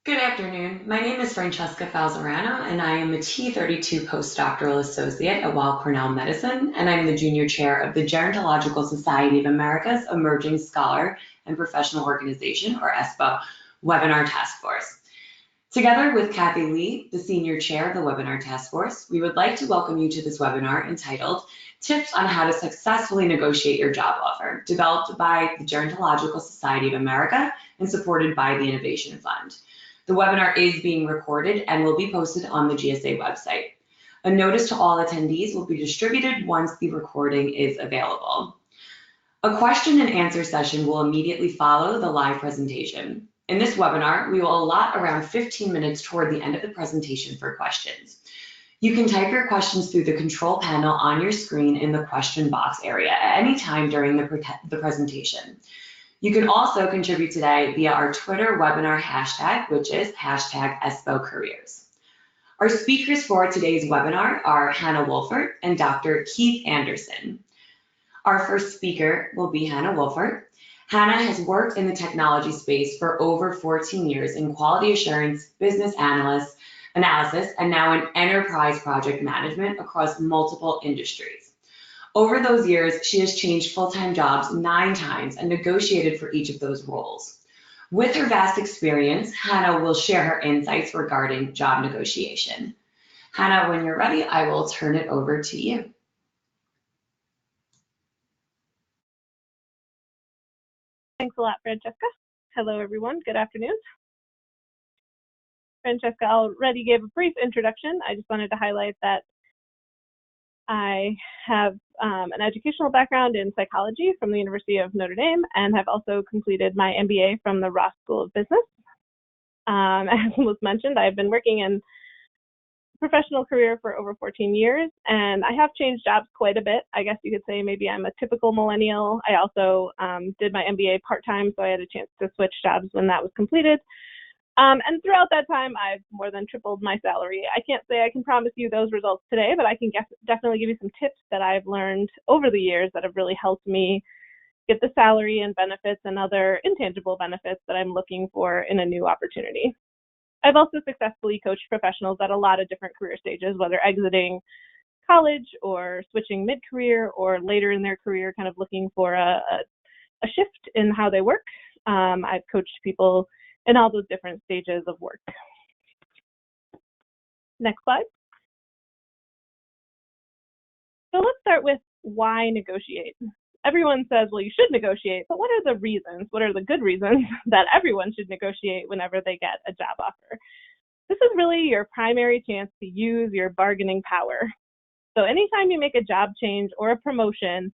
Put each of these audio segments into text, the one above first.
Good afternoon. My name is Francesca Falzarano, and I am a T32 postdoctoral associate at Weill Cornell Medicine, and I'm the junior chair of the Gerontological Society of America's Emerging Scholar and Professional Organization, or ESPO, Webinar Task Force. Together with Kathy Lee, the senior chair of the Webinar Task Force, we would like to welcome you to this webinar entitled Tips on How to Successfully Negotiate Your Job Offer, developed by the Gerontological Society of America and supported by the Innovation Fund. The webinar is being recorded and will be posted on the GSA website. A notice to all attendees will be distributed once the recording is available. A question and answer session will immediately follow the live presentation. In this webinar, we will allot around 15 minutes toward the end of the presentation for questions. You can type your questions through the control panel on your screen in the question box area at any time during the presentation. You can also contribute today via our Twitter webinar hashtag, which is hashtag ESPOCareers. Our speakers for today's webinar are Hannah Wohlfert and Dr. Keith Anderson. Our first speaker will be Hannah Wohlfert. Hannah has worked in the technology space for over 14 years in quality assurance, business analysis, and now in enterprise project management across multiple industries. Over those years, she has changed full-time jobs 9 times and negotiated for each of those roles. With her vast experience, Hannah will share her insights regarding job negotiation. Hannah, when you're ready, I will turn it over to you. Thanks a lot, Francesca. Hello, everyone. Good afternoon. Francesca already gave a brief introduction. I just wanted to highlight that I have an educational background in psychology from the University of Notre Dame and have also completed my MBA from the Ross School of Business. As was mentioned, I've been working in professional career for over 14 years, and I have changed jobs quite a bit. I guess you could say maybe I'm a typical millennial. I also did my MBA part-time, so I had a chance to switch jobs when that was completed. And throughout that time, I've more than tripled my salary. I can't say I can promise you those results today, but I can definitely give you some tips that I've learned over the years that have really helped me get the salary and benefits and other intangible benefits that I'm looking for in a new opportunity. I've also successfully coached professionals at a lot of different career stages, whether exiting college or switching mid-career or later in their career, kind of looking for a shift in how they work. I've coached people in all those different stages of work. Next slide. So let's start with why negotiate. Everyone says, well, you should negotiate, but what are the reasons? What are the good reasons that everyone should negotiate whenever they get a job offer? This is really your primary chance to use your bargaining power. So anytime you make a job change or a promotion,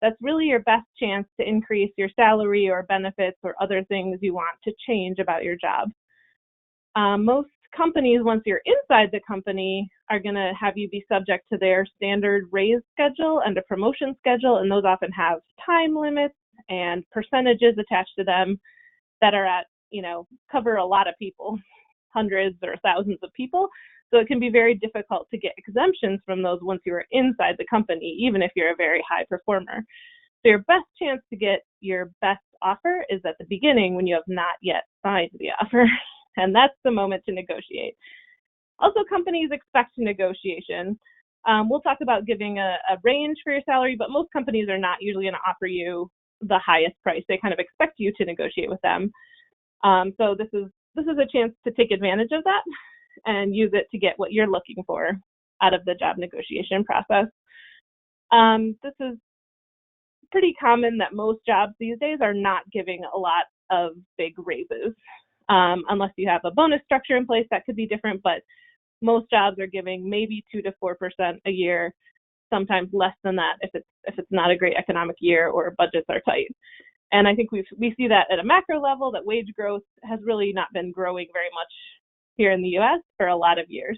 that's really your best chance to increase your salary or benefits or other things you want to change about your job. Most companies, once you're inside the company, are going to have you be subject to their standard raise schedule and a promotion schedule, and those often have time limits and percentages attached to them that are cover a lot of people, hundreds or thousands of people. So it can be very difficult to get exemptions from those once you are inside the company, even if you're a very high performer. So your best chance to get your best offer is at the beginning when you have not yet signed the offer. And that's the moment to negotiate. Also, companies expect negotiation. We'll talk about giving a range for your salary, but most companies are not usually going to offer you the highest price. They kind of expect you to negotiate with them. So this is a chance to take advantage of that and use it to get what you're looking for out of the job negotiation process. This is pretty common that most jobs these days are not giving a lot of big raises. Unless you have a bonus structure in place, that could be different, but most jobs are giving maybe 2 to 4% a year, sometimes less than that if it's not a great economic year or budgets are tight. And I think we see that at a macro level, that wage growth has really not been growing very much here in the US for a lot of years.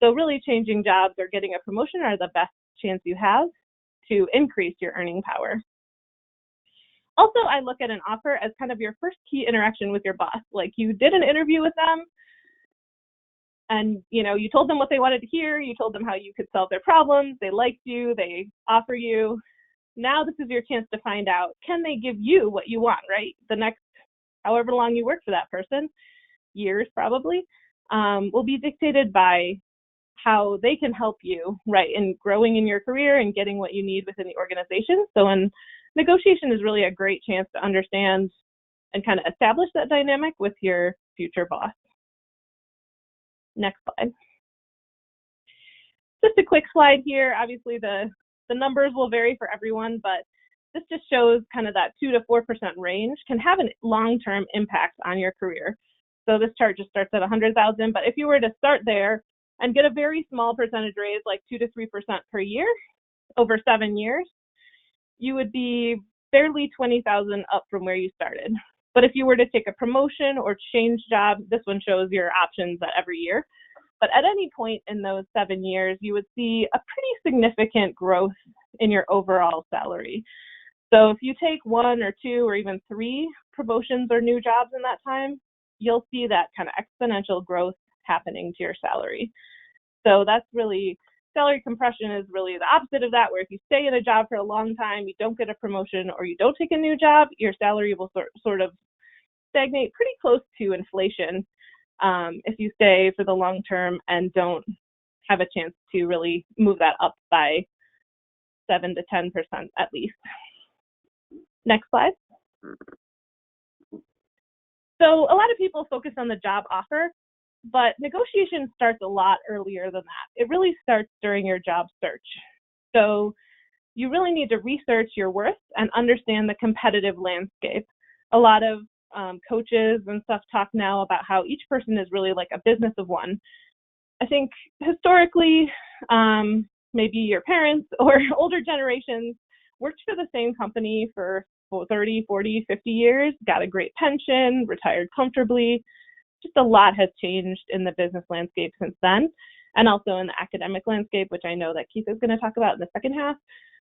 So really changing jobs or getting a promotion are the best chance you have to increase your earning power. Also, I look at an offer as kind of your first key interaction with your boss. Like, you did an interview with them and you told them what they wanted to hear, you told them how you could solve their problems, they liked you, they offer you. Now this is your chance to find out, can they give you what you want, right? The next however long you work for that person, years probably, will be dictated by how they can help you, right, in growing in your career and getting what you need within the organization. So negotiation is really a great chance to understand and kind of establish that dynamic with your future boss. Next slide. Just a quick slide here. Obviously, the numbers will vary for everyone, but this just shows kind of that 2 to 4% range can have a long-term impact on your career. So this chart just starts at 100,000, but if you were to start there and get a very small percentage raise, like 2 to 3% per year over 7 years, you would be barely 20,000 up from where you started. But if you were to take a promotion or change jobs, this one shows your options at every year. But at any point in those 7 years, you would see a pretty significant growth in your overall salary. So if you take 1 or 2 or even 3 promotions or new jobs in that time, you'll see that kind of exponential growth happening to your salary. So that's really, salary compression is really the opposite of that, where if you stay in a job for a long time, you don't get a promotion or you don't take a new job, your salary will sort of stagnate pretty close to inflation if you stay for the long term and don't have a chance to really move that up by 7 to 10% at least. Next slide. So a lot of people focus on the job offer, but negotiation starts a lot earlier than that. It really starts during your job search. So you really need to research your worth and understand the competitive landscape. A lot of coaches and stuff talk now about how each person is really like a business of one. I think historically, maybe your parents or older generations worked for the same company for 30, 40, 50 years, got a great pension, retired comfortably. Just a lot has changed in the business landscape since then, and also in the academic landscape, which I know that Keith is going to talk about in the second half.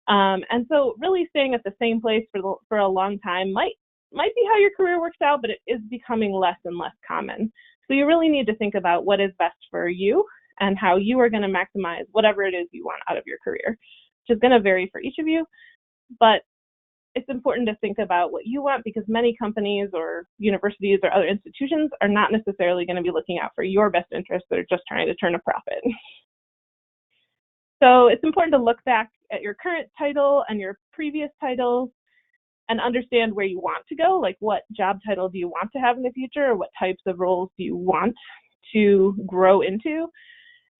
And so really staying at the same place for a long time might be how your career works out, but it is becoming less and less common. So you really need to think about what is best for you and how you are going to maximize whatever it is you want out of your career, which is going to vary for each of you. But it's important to think about what you want, because many companies or universities or other institutions are not necessarily going to be looking out for your best interests. They're just trying to turn a profit. So it's important to look back at your current title and your previous titles and understand where you want to go, like what job title do you want to have in the future, or what types of roles do you want to grow into.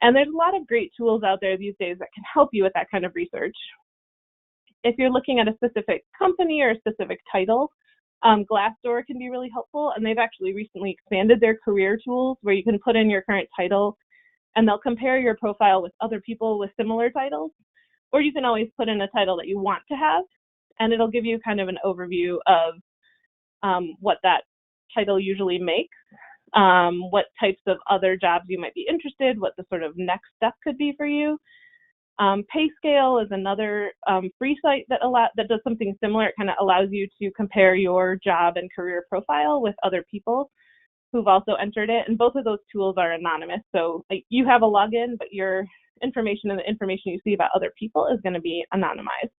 And there's a lot of great tools out there these days that can help you with that kind of research. If you're looking at a specific company or a specific title, Glassdoor can be really helpful, and they've actually recently expanded their career tools where you can put in your current title and they'll compare your profile with other people with similar titles, or you can always put in a title that you want to have, and it'll give you kind of an overview of what that title usually makes, what types of other jobs you might be interested, what the sort of next step could be for you. PayScale is another free site that does something similar. It kind of allows you to compare your job and career profile with other people who've also entered it. And both of those tools are anonymous. So like, you have a login, but your information and the information you see about other people is going to be anonymized.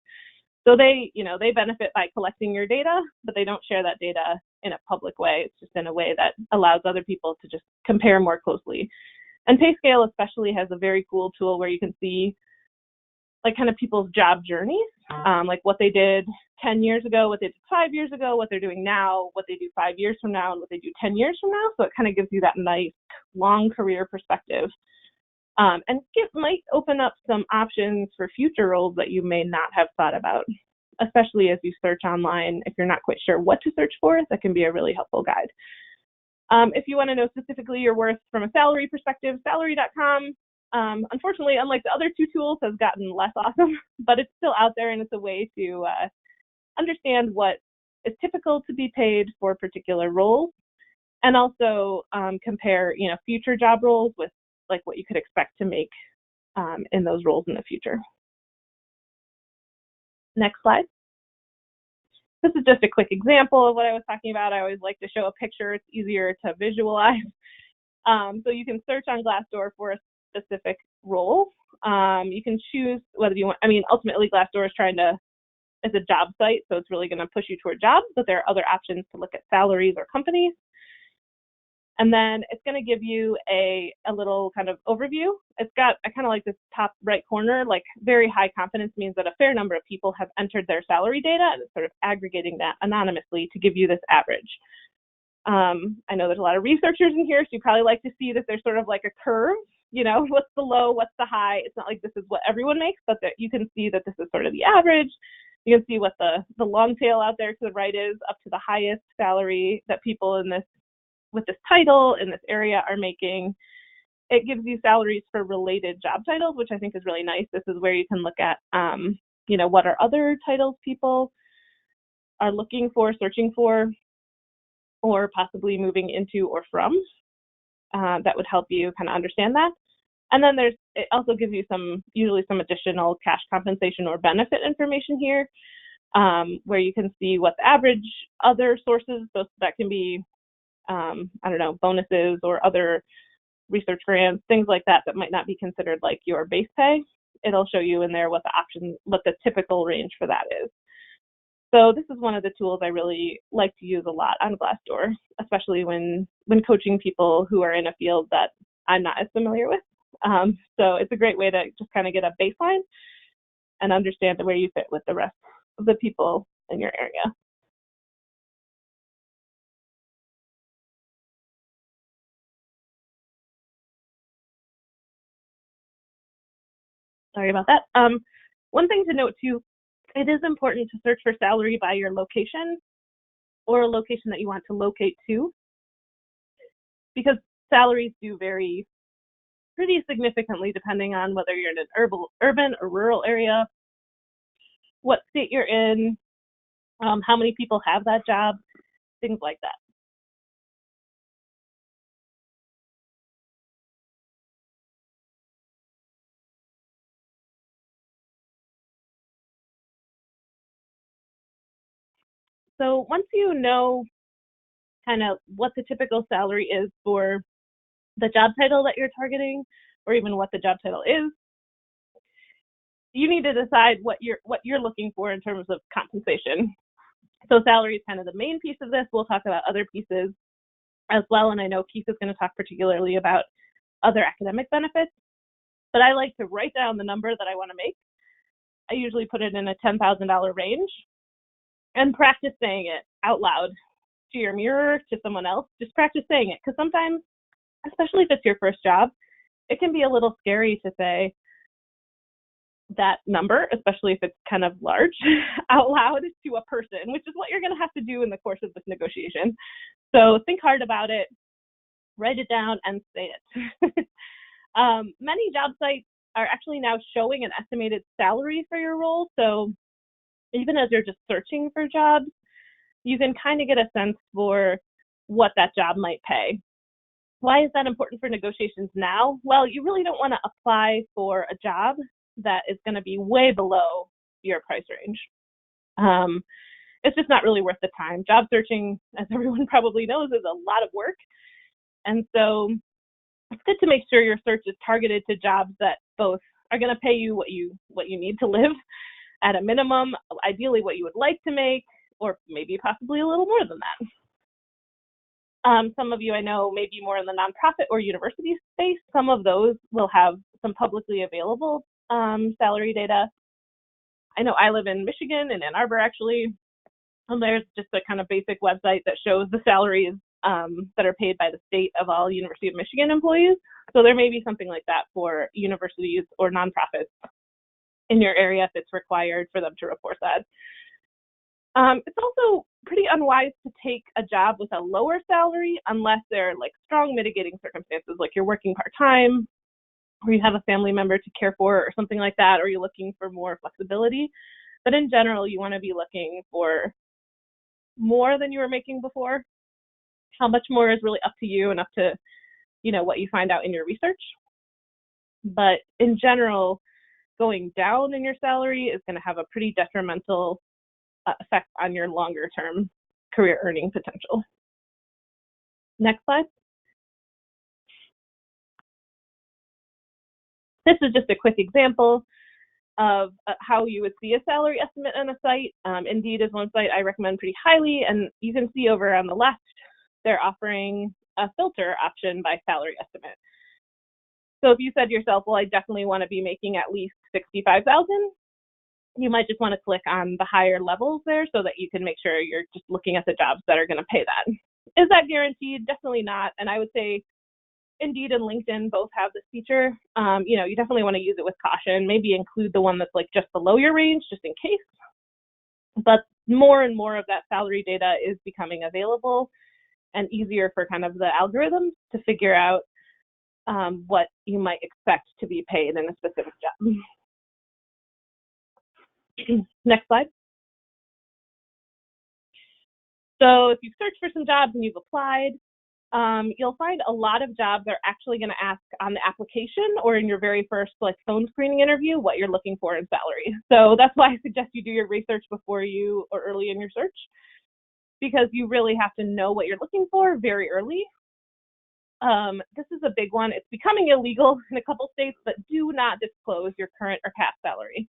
So they benefit by collecting your data, but they don't share that data in a public way. It's just in a way that allows other people to just compare more closely. And PayScale especially has a very cool tool where you can see like kind of people's job journeys, like what they did 10 years ago, what they did 5 years ago, what they're doing now, what they do 5 years from now, and what they do 10 years from now. So it kind of gives you that nice long career perspective. And it might open up some options for future roles that you may not have thought about, especially as you search online. If you're not quite sure what to search for, that can be a really helpful guide. If you want to know specifically your worth from a salary perspective, salary.com, unfortunately, unlike the other two tools, has gotten less awesome, but it's still out there, and it's a way to understand what is typical to be paid for particular roles, and also compare, future job roles with like what you could expect to make in those roles in the future. Next slide. This is just a quick example of what I was talking about. I always like to show a picture. It's easier to visualize. So you can search on Glassdoor for a specific role. You can choose whether you want, ultimately Glassdoor is it's a job site, so it's really going to push you toward jobs, but there are other options to look at salaries or companies. And then it's going to give you a little kind of overview. It's got, I kind of like this top right corner, like very high confidence means that a fair number of people have entered their salary data, and it's sort of aggregating that anonymously to give you this average. I know there's a lot of researchers in here, so you probably like to see that there's sort of like a curve, you know, what's the low, what's the high. It's not like this is what everyone makes, but that you can see that this is sort of the average. You can see what the long tail out there to the right is, up to the highest salary that people in this, with this title in this area are making. It gives you salaries for related job titles, which I think is really nice. This is where you can look at, you know, what are other titles people are looking for, searching for, or possibly moving into or from. That would help you kind of understand that. And then it also gives you usually some additional cash compensation or benefit information here, where you can see what the average other sources, so that can be, I don't know, bonuses or other research grants, things like that might not be considered like your base pay. It'll show you in there what the typical range for that is. So this is one of the tools I really like to use a lot on Glassdoor, especially when coaching people who are in a field that I'm not as familiar with. So it's a great way to just kind of get a baseline and understand where you fit with the rest of the people in your area. Sorry about that. One thing to note too, it is important to search for salary by your location or a location that you want to locate to, because salaries do vary pretty significantly depending on whether you're in an urban or rural area, what state you're in, how many people have that job, things like that. So once you know kind of what the typical salary is for the job title that you're targeting, or even what the job title is, you need to decide what you're looking for in terms of compensation. So salary is kind of the main piece of this. We'll talk about other pieces as well, and I know Keith is going to talk particularly about other academic benefits, but I like to write down the number that I want to make. I usually put it in a $10,000 range and practice saying it out loud to your mirror, to someone else. Just practice saying it, because sometimes, especially if it's your first job, it can be a little scary to say that number, especially if it's kind of large, out loud to a person, which is what you're going to have to do in the course of this negotiation. So think hard about it, write it down, and say it. Many job sites are actually now showing an estimated salary for your role. So even as you're just searching for jobs, you can kind of get a sense for what that job might pay. Why is that important for negotiations now? Well, you really don't want to apply for a job that is going to be way below your price range. It's just not really worth the time. Job searching, as everyone probably knows, is a lot of work. And so it's good to make sure your search is targeted to jobs that both are going to pay you what you need to live at a minimum, ideally what you would like to make, or maybe possibly a little more than that. Some of you I know may be more in the nonprofit or university space. Some of those will have some publicly available salary data. I know I live in Michigan, in Ann Arbor actually, and there's just a kind of basic website that shows the salaries that are paid by the state of all University of Michigan employees. So there may be something like that for universities or nonprofits in your area if it's required for them to report that. It's also pretty unwise to take a job with a lower salary unless there are like strong mitigating circumstances, like you're working part-time, or you have a family member to care for, or something like that, or you're looking for more flexibility. But in general, you want to be looking for more than you were making before. How much more is really up to you and up to, you know, what you find out in your research. But in general, going down in your salary is going to have a pretty detrimental effect on your longer term career earning potential. Next slide. This is just a quick example of how you would see a salary estimate on a site. Indeed is one site I recommend pretty highly, and you can see over on the left they're offering a filter option by salary estimate. So if you said to yourself, well, I definitely want to be making at least $65,000, you might just want to click on the higher levels there so that you can make sure you're just looking at the jobs that are going to pay that. Is that guaranteed? Definitely not. And I would say Indeed and LinkedIn both have this feature. You definitely want to use it with caution. Maybe include the one that's like just below your range, just in case. But more and more of that salary data is becoming available and easier for kind of the algorithms to figure out what you might expect to be paid in a specific job. Next slide. So if you've searched for some jobs and you've applied, you'll find a lot of jobs are actually going to ask on the application or in your very first phone screening interview what you're looking for in salary. So that's why I suggest you do your research before you or early in your search, because you really have to know what you're looking for very early. This is a big one. It's becoming illegal in a couple states, but do not disclose your current or past salary.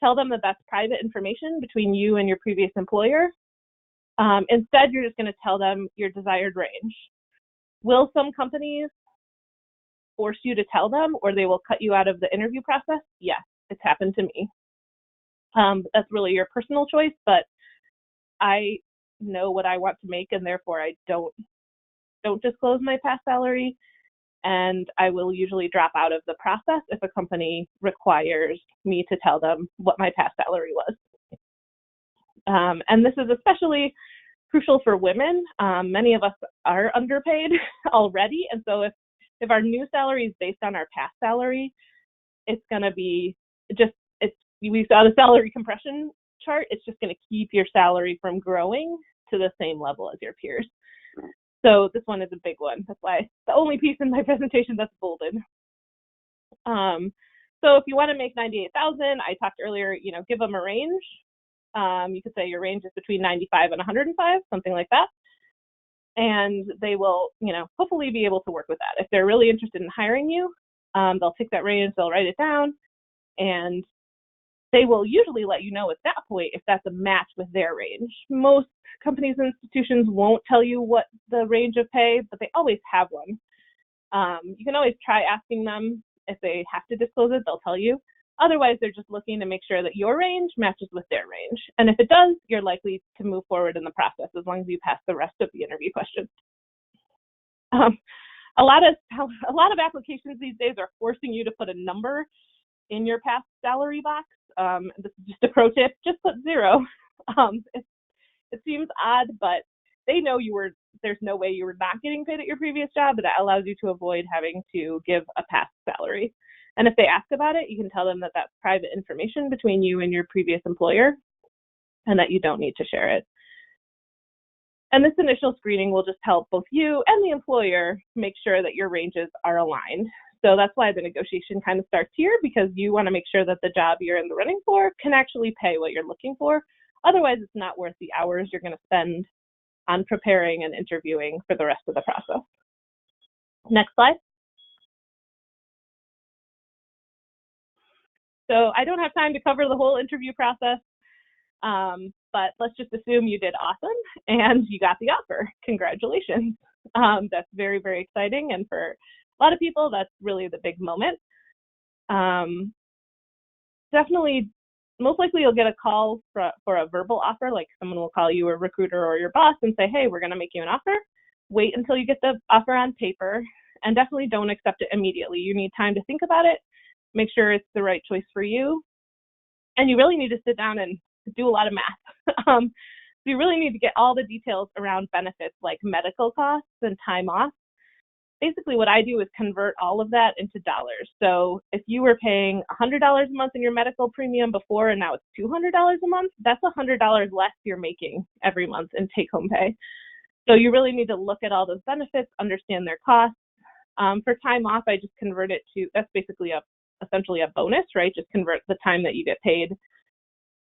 Tell them that that's private information between you and your previous employer. Instead, you're just going to tell them your desired range. Will some companies force you to tell them, or they will cut you out of the interview process? Yes, it's happened to me. That's really your personal choice, but I know what I want to make, and therefore I don't disclose my past salary, and I will usually drop out of the process if a company requires me to tell them what my past salary was. And this is especially crucial for women. Many of us are underpaid already, and so if our new salary is based on our past salary, it's going to be we saw the salary compression chart, it's just going to keep your salary from growing to the same level as your peers. So this one is a big one. That's why the only piece in my presentation that's bolded. So if you want to make $98,000, I talked earlier, give them a range. You could say your range is between 95 and 105, something like that. And they will, hopefully be able to work with that. If they're really interested in hiring you, they'll take that range, they'll write it down, and they will usually let you know at that point if that's a match with their range. Most companies and institutions won't tell you what the range of pay, but they always have one. You can always try asking them. If they have to disclose it, they'll tell you. Otherwise, they're just looking to make sure that your range matches with their range. And if it does, you're likely to move forward in the process as long as you pass the rest of the interview questions. A lot of applications these days are forcing you to put a number in your past salary box. This is just a pro tip, just put 0. It seems odd, but they know there's no way you were not getting paid at your previous job, but that allows you to avoid having to give a past salary. And if they ask about it, you can tell them that that's private information between you and your previous employer and that you don't need to share it. And this initial screening will just help both you and the employer make sure that your ranges are aligned. So that's why the negotiation kind of starts here, because you want to make sure that the job you're in the running for can actually pay what you're looking for. Otherwise, it's not worth the hours you're going to spend on preparing and interviewing for the rest of the process. Next slide. So I don't have time to cover the whole interview process, but let's just assume you did awesome and you got the offer. Congratulations. That's very, very exciting. And for a lot of people, that's really the big moment. Definitely, most likely you'll get a call for a verbal offer, like someone will call you, a recruiter or your boss, and say, hey, we're going to make you an offer. Wait until you get the offer on paper, and definitely don't accept it immediately. You need time to think about it, make sure it's the right choice for you, and you really need to sit down and do a lot of math. So you really need to get all the details around benefits like medical costs and time off. Basically, what I do is convert all of that into dollars. So if you were paying $100 a month in your medical premium before and now it's $200 a month, that's $100 less you're making every month in take-home pay. So you really need to look at all those benefits, understand their costs. For time off, I just convert it to, that's basically essentially a bonus, right? Just convert the time that you get paid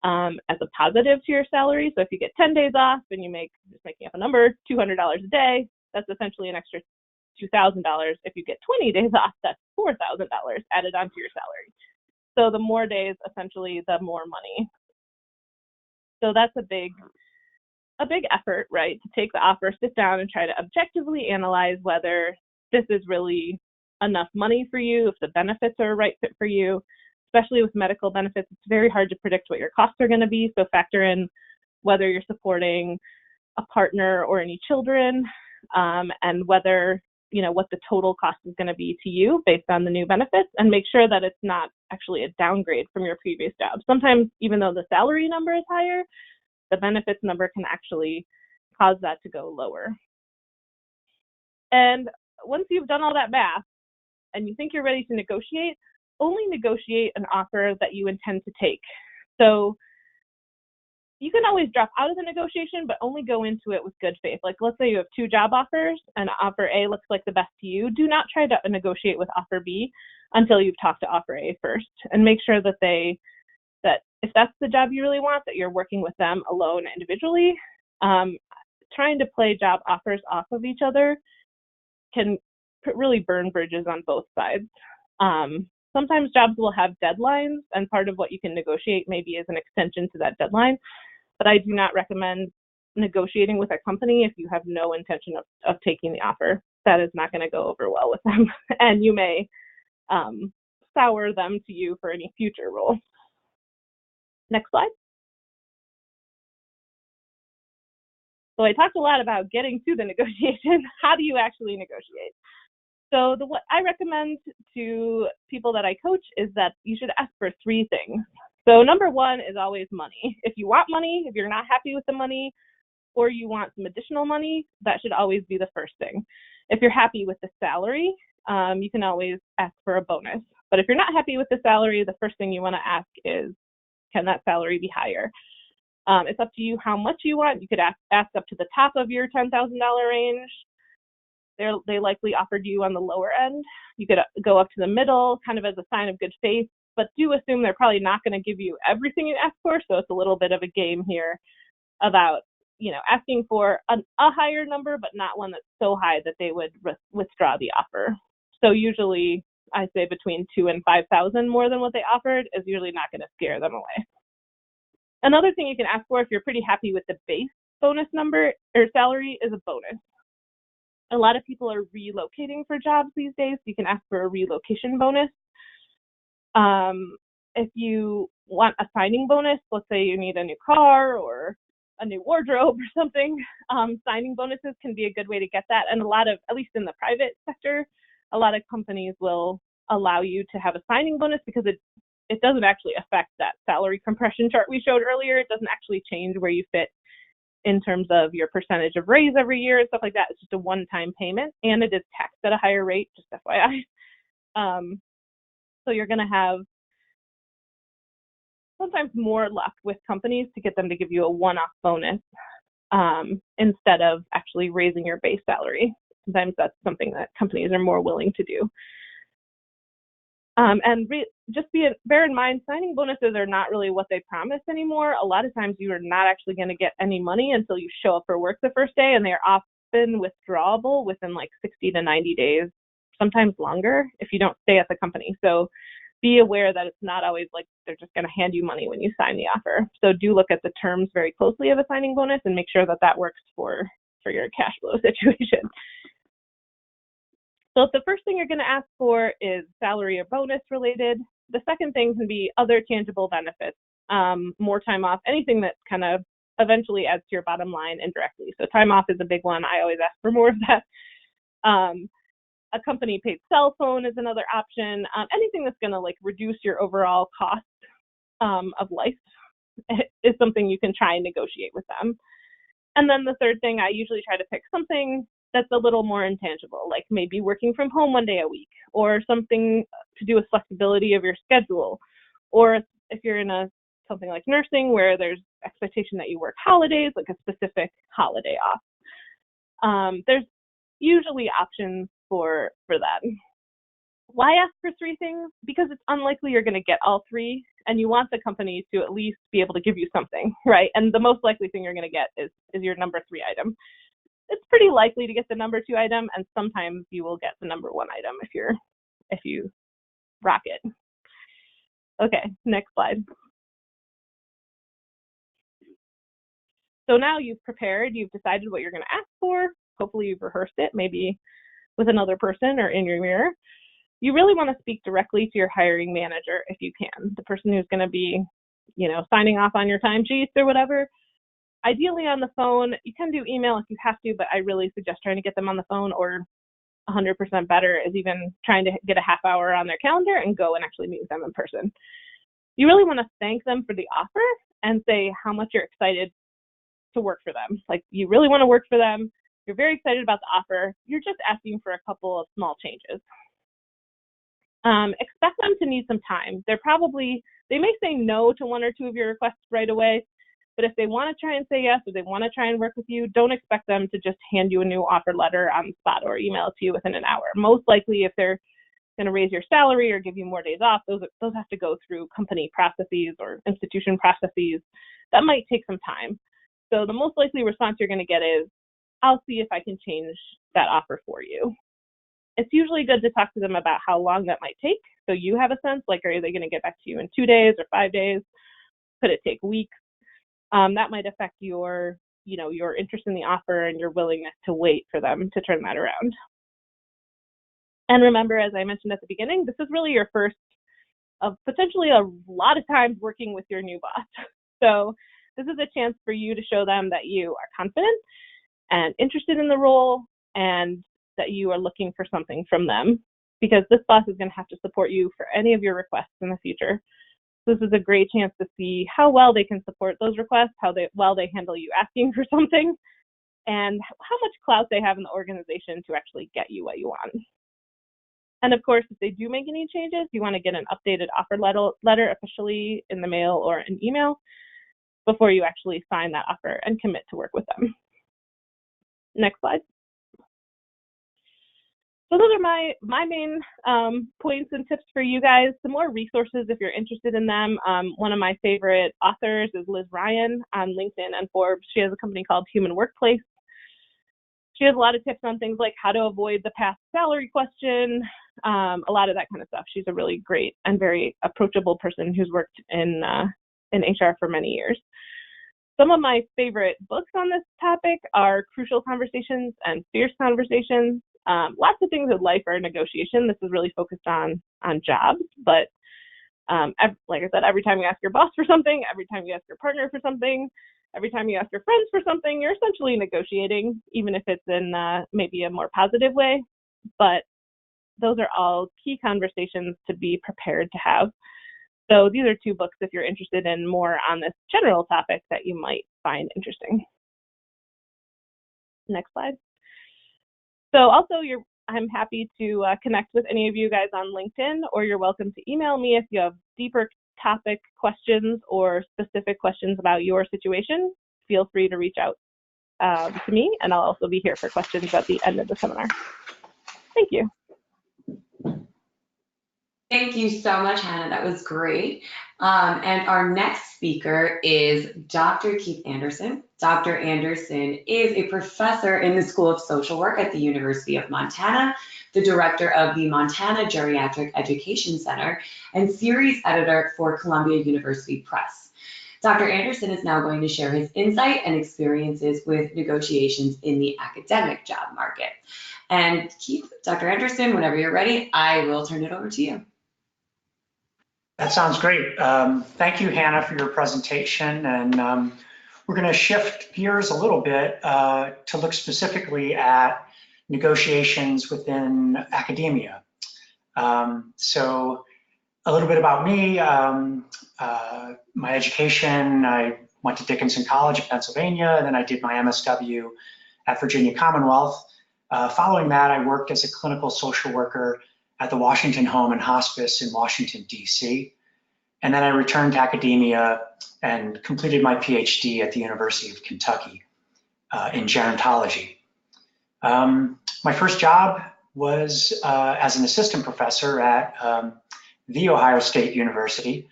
as a positive to your salary. So if you get 10 days off and you make, just making up a number, $200 a day, that's essentially an extra $2,000. If you get 20 days off, that's $4,000 added onto your salary. So the more days, essentially, the more money. So that's a big a big effort, right, to take the offer, sit down and try to objectively analyze whether this is really enough money for you, if the benefits are a right fit for you. Especially with medical benefits, it's very hard to predict what your costs are going to be. So factor in whether you're supporting a partner or any children, and whether, what the total cost is going to be to you based on the new benefits, and make sure that it's not actually a downgrade from your previous job. Sometimes, even though the salary number is higher, the benefits number can actually cause that to go lower. And once you've done all that math and you think you're ready to negotiate, only negotiate an offer that you intend to take. So you can always drop out of the negotiation, but only go into it with good faith. Like, let's say you have 2 job offers and offer A looks like the best to you. Do not try to negotiate with offer B until you've talked to offer A first, and make sure that that if that's the job you really want, that you're working with them alone individually. Trying to play job offers off of each other can really burn bridges on both sides. Sometimes jobs will have deadlines, and part of what you can negotiate maybe is an extension to that deadline. But I do not recommend negotiating with a company if you have no intention of taking the offer. That is not going to go over well with them, and you may sour them to you for any future role. Next slide. So I talked a lot about getting to the negotiation. How do you actually negotiate? So what I recommend to people that I coach is that you should ask for 3 things. So number 1 is always money. If you want money, if you're not happy with the money, or you want some additional money, that should always be the first thing. If you're happy with the salary, you can always ask for a bonus. But if you're not happy with the salary, the first thing you want to ask is, can that salary be higher? It's up to you how much you want. You could ask up to the top of your $10,000 range. They likely offered you on the lower end. You could go up to the middle, kind of as a sign of good faith, but do assume they're probably not going to give you everything you ask for. So it's a little bit of a game here about, asking for a higher number, but not one that's so high that they would withdraw the offer. So usually I say between 2,000 and 5,000 more than what they offered is usually not going to scare them away. Another thing you can ask for if you're pretty happy with the base bonus number or salary is a bonus. A lot of people are relocating for jobs these days. So you can ask for a relocation bonus. If you want a signing bonus, let's say you need a new car or a new wardrobe or something, signing bonuses can be a good way to get that. And at least in the private sector, a lot of companies will allow you to have a signing bonus because it doesn't actually affect that salary compression chart we showed earlier. It doesn't actually change where you fit in terms of your percentage of raise every year and stuff like that. It's just a one-time payment, and it is taxed at a higher rate, just FYI. So you're going to have sometimes more luck with companies to get them to give you a one-off bonus instead of actually raising your base salary. Sometimes that's something that companies are more willing to do. Bear in mind, signing bonuses are not really what they promise anymore. A lot of times you are not actually going to get any money until you show up for work the first day, and they are often withdrawable within like 60 to 90 days, sometimes longer if you don't stay at the company. So be aware that it's not always like they're just going to hand you money when you sign the offer. So do look at the terms very closely of a signing bonus and make sure that that works for your cash flow situation. So if the first thing you're going to ask for is salary or bonus related, the second thing can be other tangible benefits, more time off, anything that kind of eventually adds to your bottom line indirectly. So time off is a big one. I always ask for more of that. A company paid cell phone is another option. Anything that's going to like reduce your overall cost of life is something you can try and negotiate with them. And then the third thing, I usually try to pick something that's a little more intangible, like maybe working from home one day a week, or something to do with flexibility of your schedule, or if you're in something like nursing where there's expectation that you work holidays, like a specific holiday off. There's usually options for that. Why ask for 3 things? Because it's unlikely you're going to get all 3, and you want the company to at least be able to give you something, right? And the most likely thing you're going to get is your number 3 item. It's pretty likely to get the number 2 item, and sometimes you will get the number 1 item if you rock it. Okay, next slide. So now you've prepared, you've decided what you're going to ask for. Hopefully you've rehearsed it, maybe with another person or in your mirror. You really want to speak directly to your hiring manager if you can, the person who's going to be, signing off on your timesheets or whatever. Ideally on the phone. You can do email if you have to, but I really suggest trying to get them on the phone, or 100% better is even trying to get a half hour on their calendar and go and actually meet with them in person. You really want to thank them for the offer and say how much you're excited to work for them. Like, you really want to work for them. You're very excited about the offer. You're just asking for a couple of small changes. Expect them to need some time. They may say no to one or two of your requests right away, but if they want to try and say yes, or they want to try and work with you, don't expect them to just hand you a new offer letter on the spot or email it to you within an hour. Most likely, if they're going to raise your salary or give you more days off, those have to go through company processes or institution processes. That might take some time. So the most likely response you're going to get is, I'll see if I can change that offer for you. It's usually good to talk to them about how long that might take, so you have a sense, like, are they going to get back to you in 2 days or 5 days? Could it take weeks? That might affect your interest in the offer and your willingness to wait for them to turn that around. And remember, as I mentioned at the beginning, this is really your first of potentially a lot of times working with your new boss. So this is a chance for you to show them that you are confident and interested in the role, and that you are looking for something from them, because this boss is going to have to support you for any of your requests in the future. This is a great chance to see how well they can support those requests, how well they handle you asking for something, and how much clout they have in the organization to actually get you what you want. And of course, if they do make any changes, you want to get an updated offer letter officially in the mail or an email before you actually sign that offer and commit to work with them. Next slide. So those are my main points and tips for you guys. Some more resources if you're interested in them. One of my favorite authors is Liz Ryan on LinkedIn and Forbes. She has a company called Human Workplace. She has a lot of tips on things like how to avoid the past salary question, a lot of that kind of stuff. She's a really great and very approachable person who's worked in HR for many years. Some of my favorite books on this topic are Crucial Conversations and Fierce Conversations. Lots of things in life are a negotiation. This is really focused on jobs, but like I said, every time you ask your boss for something, every time you ask your partner for something, every time you ask your friends for something, you're essentially negotiating, even if it's in maybe a more positive way. But those are all key conversations to be prepared to have. So these are two books if you're interested in more on this general topic that you might find interesting. Next slide. So also, I'm happy to connect with any of you guys on LinkedIn, or you're welcome to email me if you have deeper topic questions or specific questions about your situation. Feel free to reach out to me, and I'll also be here for questions at the end of the seminar. Thank you. Thank you so much, Hannah. That was great. And our next speaker is Dr. Keith Anderson. Dr. Anderson is a professor in the School of Social Work at the University of Montana, the director of the Montana Geriatric Education Center, and series editor for Columbia University Press. Dr. Anderson is now going to share his insight and experiences with negotiations in the academic job market. And Keith, Dr. Anderson, whenever you're ready, I will turn it over to you. That sounds great. Thank you, Hannah, for your presentation. And we're going to shift gears a little bit to look specifically at negotiations within academia. So a little bit about me, my education, I went to Dickinson College in Pennsylvania, and then I did my MSW at Virginia Commonwealth. Following that, I worked as a clinical social worker at the Washington Home and Hospice in Washington, D.C. And then I returned to academia and completed my PhD at the University of Kentucky in gerontology. My first job was as an assistant professor at The Ohio State University.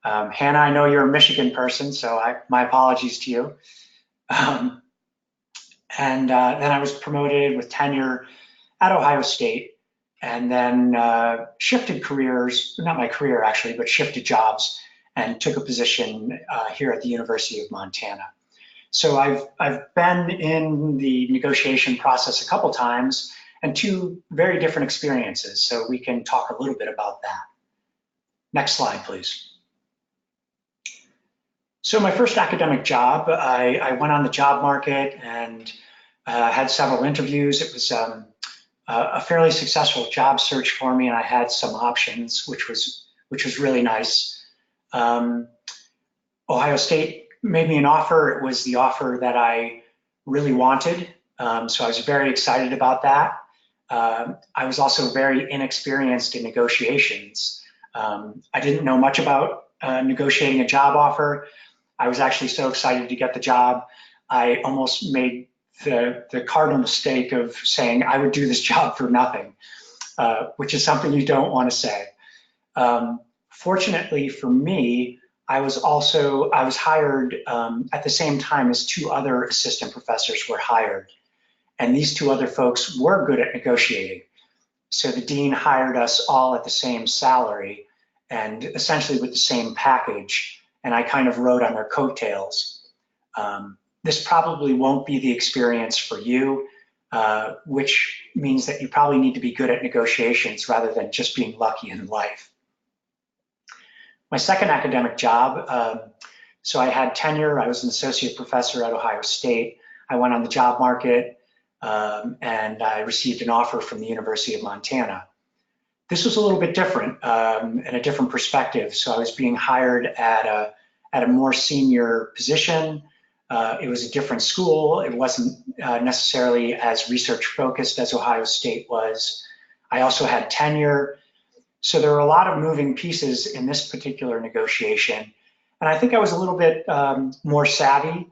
Hannah, I know you're a Michigan person, so my apologies to you. And then I was promoted with tenure at Ohio State, and then shifted careers, not my career actually, but shifted jobs and took a position here at the University of Montana. So I've been in the negotiation process a couple times and two very different experiences. So we can talk a little bit about that. Next slide, please. So my first academic job, I went on the job market and had several interviews. It was a fairly successful job search for me, and I had some options, which was really nice. Ohio State made me an offer. It was the offer that I really wanted, so I was very excited about that. I was also very inexperienced in negotiations. I didn't know much about negotiating a job offer. I was actually so excited to get the job, I almost made the cardinal mistake of saying I would do this job for nothing, which is something you don't want to say. Fortunately for me, I was hired at the same time as two other assistant professors were hired. And these two other folks were good at negotiating. So the dean hired us all at the same salary and essentially with the same package. And I kind of rode on their coattails. This probably won't be the experience for you, which means that you probably need to be good at negotiations rather than just being lucky in life. My second academic job, so I had tenure. I was an associate professor at Ohio State. I went on the job market and I received an offer from the University of Montana. This was a little bit different and a different perspective. So I was being hired at a more senior position. It was a different school. It wasn't necessarily as research focused as Ohio State was. I also had tenure. So there were a lot of moving pieces in this particular negotiation. And I think I was a little bit more savvy.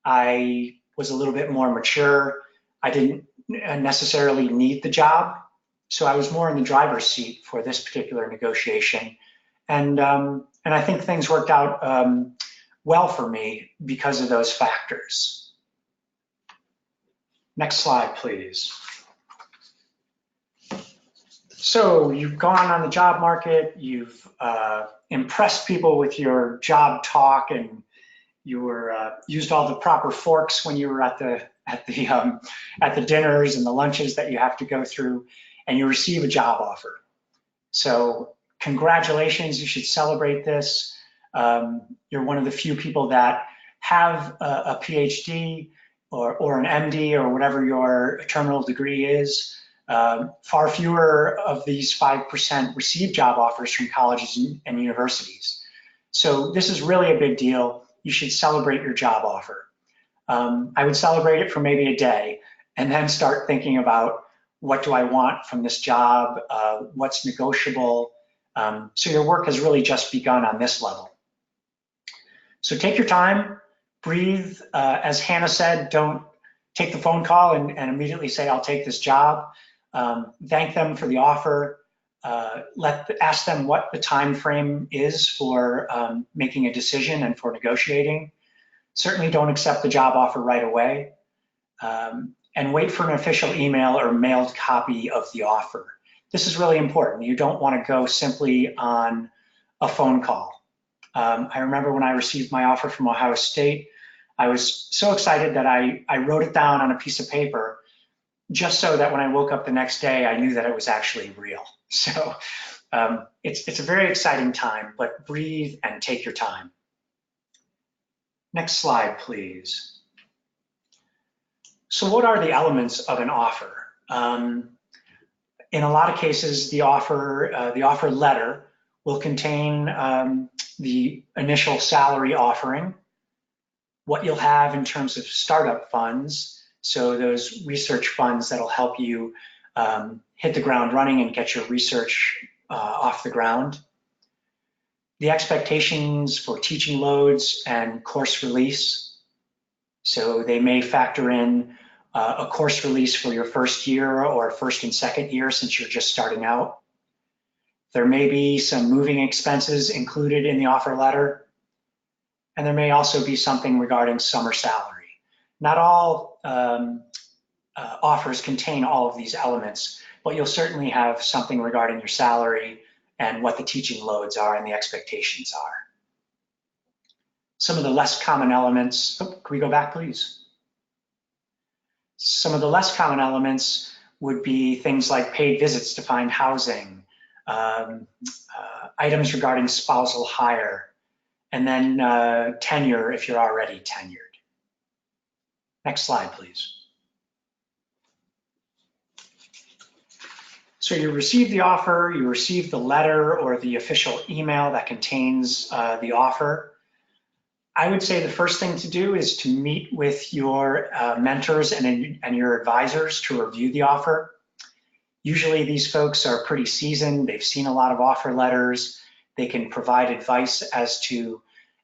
I was a little bit more mature. I didn't necessarily need the job. So I was more in the driver's seat for this particular negotiation. And I think things worked out well for me because of those factors. Next slide, please. So you've gone on the job market, you've impressed people with your job talk, and you were used all the proper forks when you were at the dinners and the lunches that you have to go through, and you receive a job offer. So congratulations, you should celebrate this. You're one of the few people that have a PhD or an MD or whatever your terminal degree is. Far fewer of these 5% receive job offers from colleges and universities. So this is really a big deal. You should celebrate your job offer. I would celebrate it for maybe a day and then start thinking about what do I want from this job, what's negotiable. So your work has really just begun on this level. So take your time, breathe. As Hannah said, don't take the phone call and immediately say, I'll take this job. Thank them for the offer. Ask them what the time frame is for making a decision and for negotiating. Certainly don't accept the job offer right away. And wait for an official email or mailed copy of the offer. This is really important. You don't want to go simply on a phone call. I remember when I received my offer from Ohio State, I was so excited that I wrote it down on a piece of paper just so that when I woke up the next day, I knew that it was actually real. So it's a very exciting time, but breathe and take your time. Next slide, please. So what are the elements of an offer? In a lot of cases, the offer letter will contain the initial salary offering, what you'll have in terms of startup funds, so those research funds that'll help you hit the ground running and get your research off the ground, the expectations for teaching loads and course release. So they may factor in a course release for your first year or first and second year since you're just starting out. There may be some moving expenses included in the offer letter, and there may also be something regarding summer salary. Not all offers contain all of these elements, but you'll certainly have something regarding your salary and what the teaching loads are and the expectations are. Some of the less common elements, can we go back, please? Some of the less common elements would be things like paid visits to find housing, items regarding spousal hire, and then tenure if you're already tenured. Next slide, please. So you receive the offer, you receive the letter or the official email that contains the offer. I would say the first thing to do is to meet with your mentors and your advisors to review the offer. Usually these folks are pretty seasoned, they've seen a lot of offer letters, they can provide advice as to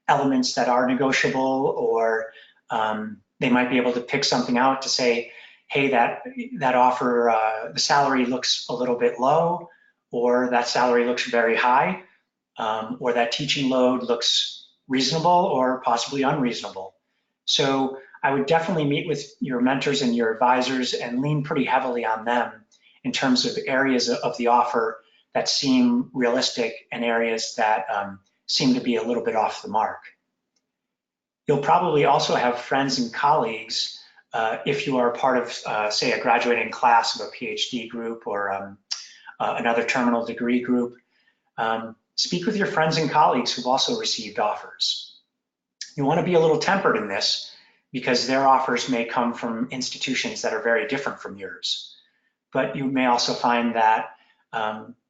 elements that are negotiable, or they might be able to pick something out to say, hey, that offer, the salary looks a little bit low, or that salary looks very high, or that teaching load looks reasonable or possibly unreasonable. So I would definitely meet with your mentors and your advisors and lean pretty heavily on them in terms of areas of the offer that seem realistic and areas that seem to be a little bit off the mark. You'll probably also have friends and colleagues if you are part of, say, a graduating class of a PhD group or another terminal degree group. Speak with your friends and colleagues who've also received offers. You want to be a little tempered in this because their offers may come from institutions that are very different from yours. But you may also find that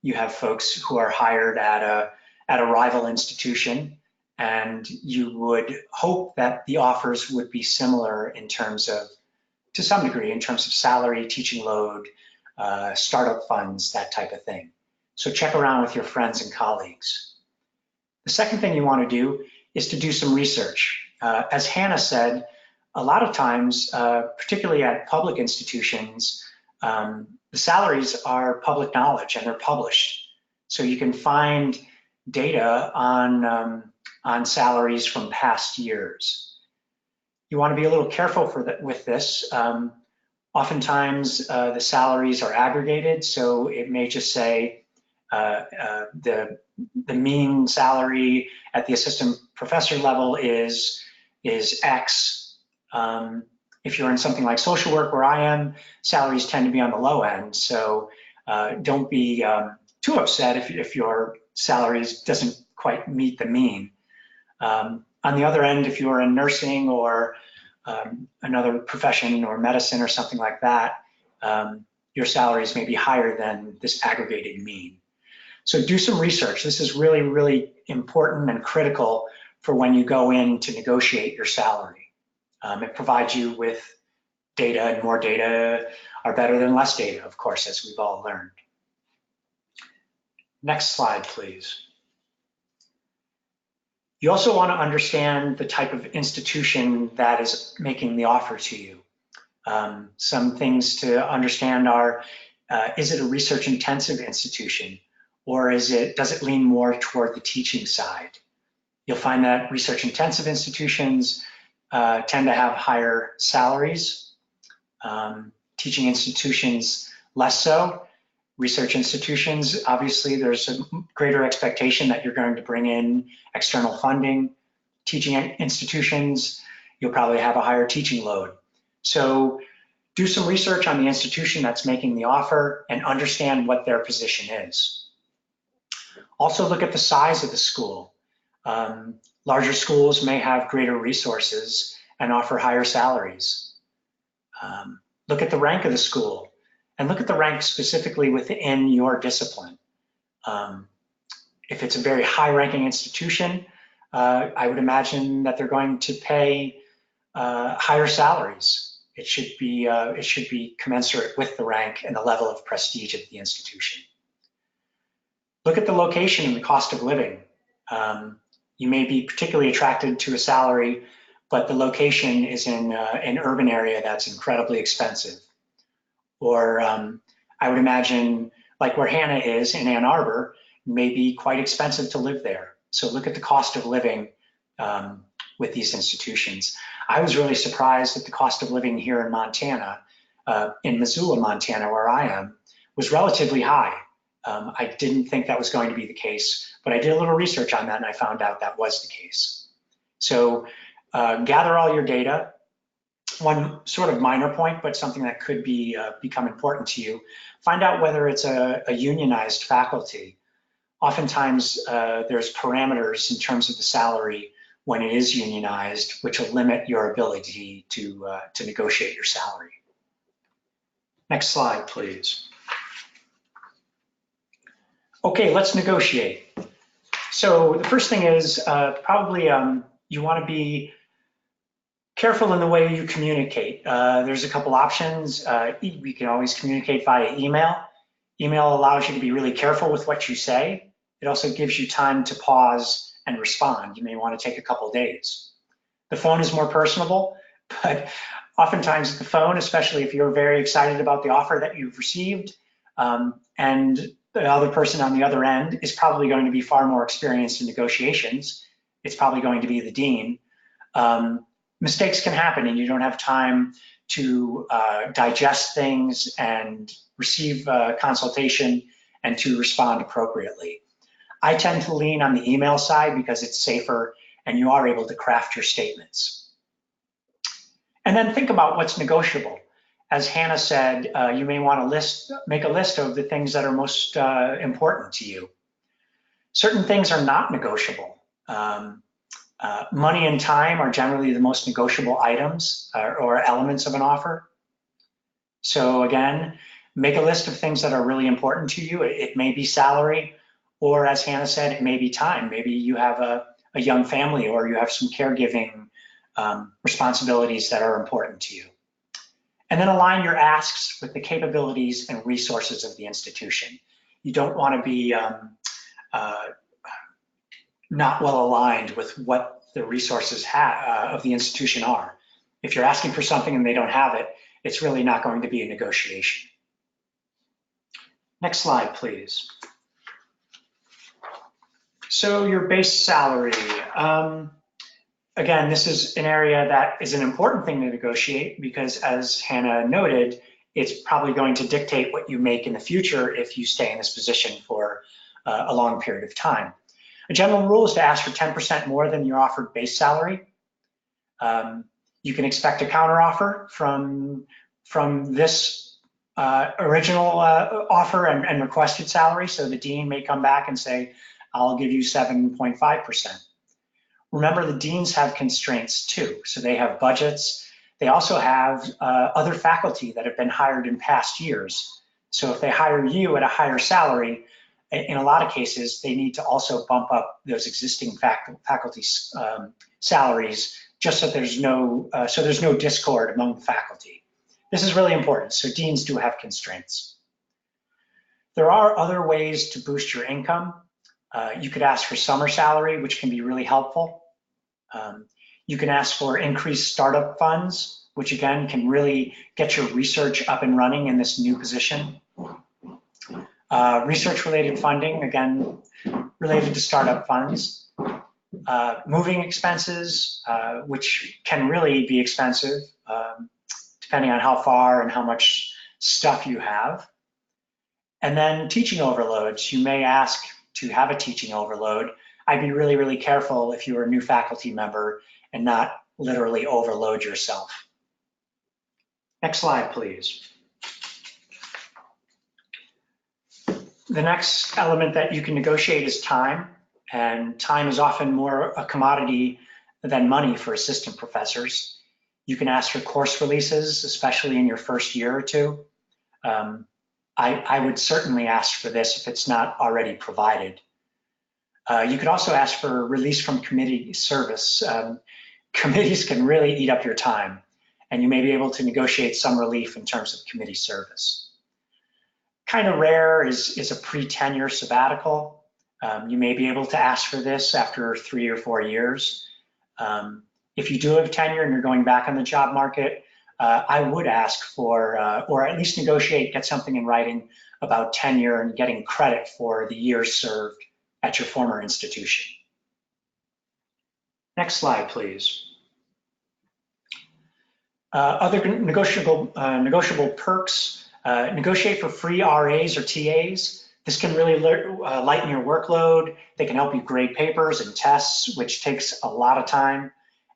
you have folks who are hired at a rival institution, and you would hope that the offers would be similar in terms of, to some degree, in terms of salary, teaching load, startup funds, that type of thing. So check around with your friends and colleagues. The second thing you want to do is to do some research. As Hannah said, a lot of times, particularly at public institutions, the salaries are public knowledge and they're published. So you can find data on salaries from past years. You want to be a little careful with this. Oftentimes, the salaries are aggregated, so it may just say, the mean salary at the assistant professor level is X. If you're in something like social work where I am, salaries tend to be on the low end. So don't be too upset if your salaries doesn't quite meet the mean. On the other end, if you're in nursing or another profession or medicine or something like that, your salaries may be higher than this aggregated mean. So do some research. This is really, really important and critical for when you go in to negotiate your salary. It provides you with data, and more data are better than less data, of course, as we've all learned. Next slide, please. You also want to understand the type of institution that is making the offer to you. Some things to understand are, is it a research-intensive institution? Or does it lean more toward the teaching side? You'll find that research-intensive institutions tend to have higher salaries. Teaching institutions less so. Research institutions, obviously, there's a greater expectation that you're going to bring in external funding. Teaching institutions, you'll probably have a higher teaching load. So do some research on the institution that's making the offer and understand what their position is. Also look at the size of the school. Larger schools may have greater resources and offer higher salaries. Look at the rank of the school and look at the rank specifically within your discipline. If it's a very high-ranking institution, I would imagine that they're going to pay higher salaries. It should be commensurate with the rank and the level of prestige of the institution. Look at the location and the cost of living. You may be particularly attracted to a salary, but the location is in an urban area that's incredibly expensive. Or I would imagine, like where Hannah is in Ann Arbor, may be quite expensive to live there. So look at the cost of living with these institutions. I was really surprised that the cost of living here in Montana, in Missoula, Montana, where I am, was relatively high. I didn't think that was going to be the case, but I did a little research on that and I found out that was the case. So gather all your data. One sort of minor point, but something that could be become important to you. Find out whether it's a unionized faculty. Oftentimes, there's parameters in terms of the salary when it is unionized, which will limit your ability to negotiate your salary. Next slide, please. Okay, let's negotiate. So the first thing is probably you want to be careful in the way you communicate. There's a couple options. We can always communicate via email. Email allows you to be really careful with what you say. It also gives you time to pause and respond. You may want to take a couple days. The phone is more personable, but oftentimes the phone, especially if you're very excited about the offer that you've received, and the other person on the other end is probably going to be far more experienced in negotiations. It's probably going to be the dean. Mistakes can happen and you don't have time to digest things and receive consultation and to respond appropriately. I tend to lean on the email side because it's safer and you are able to craft your statements. And then think about what's negotiable. As Hannah said, you may want to make a list of the things that are most important to you. Certain things are not negotiable. Money and time are generally the most negotiable items or elements of an offer. So again, make a list of things that are really important to you. It may be salary, or as Hannah said, it may be time. Maybe you have a young family or you have some caregiving responsibilities that are important to you. And then align your asks with the capabilities and resources of the institution. You don't want to be not well aligned with what the resources of the institution are. If you're asking for something and they don't have it, it's really not going to be a negotiation. Next slide, please. So your base salary. Again, this is an area that is an important thing to negotiate because, as Hannah noted, it's probably going to dictate what you make in the future if you stay in this position for a long period of time. A general rule is to ask for 10% more than your offered base salary. You can expect a counteroffer from this original offer and requested salary. So the dean may come back and say, I'll give you 7.5%. Remember, the deans have constraints too. So they have budgets. They also have other faculty that have been hired in past years. So if they hire you at a higher salary, in a lot of cases, they need to also bump up those existing faculty salaries just so there's no discord among the faculty. This is really important. So deans do have constraints. There are other ways to boost your income. You could ask for summer salary, which can be really helpful. You can ask for increased startup funds, which again can really get your research up and running in this new position. Research-related funding, again, related to startup funds. Moving expenses, which can really be expensive, depending on how far and how much stuff you have. And then teaching overloads. You may ask to have a teaching overload. I'd be really, really careful if you were a new faculty member and not literally overload yourself. Next slide, please. The next element that you can negotiate is time, and time is often more a commodity than money for assistant professors. You can ask for course releases, especially in your first year or two. I would certainly ask for this if it's not already provided. You could also ask for release from committee service. Committees can really eat up your time, and you may be able to negotiate some relief in terms of committee service. Kind of rare is a pre-tenure sabbatical. You may be able to ask for this after 3 or 4 years. If you do have tenure and you're going back on the job market, I would ask for, or at least negotiate, get something in writing about tenure and getting credit for the years served at your former institution. Next slide, please. Other negotiable perks, negotiate for free RAs or TAs. This can really lighten your workload. They can help you grade papers and tests, which takes a lot of time.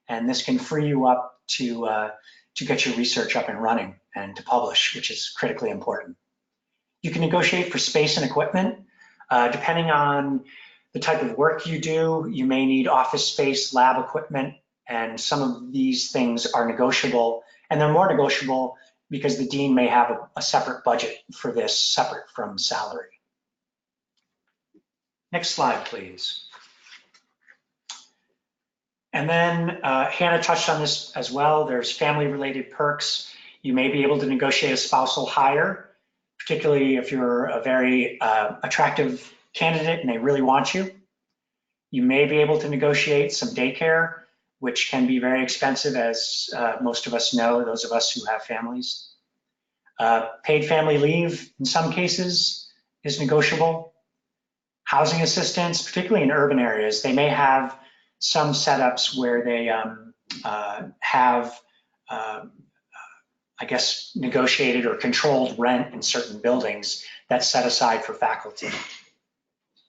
And this can free you up to get your research up and running and to publish, which is critically important. You can negotiate for space and equipment. Depending on the type of work you do, you may need office space, lab equipment, and some of these things are negotiable. And they're more negotiable because the dean may have a separate budget for this, separate from salary. Next slide, please. And then Hannah touched on this as well. There's family-related perks. You may be able to negotiate a spousal hire, particularly if you're a very attractive candidate and they really want you. You may be able to negotiate some daycare, which can be very expensive, as most of us know, those of us who have families. Paid family leave, in some cases, is negotiable. Housing assistance, particularly in urban areas, they may have some setups where they have, I guess, negotiated or controlled rent in certain buildings that's set aside for faculty.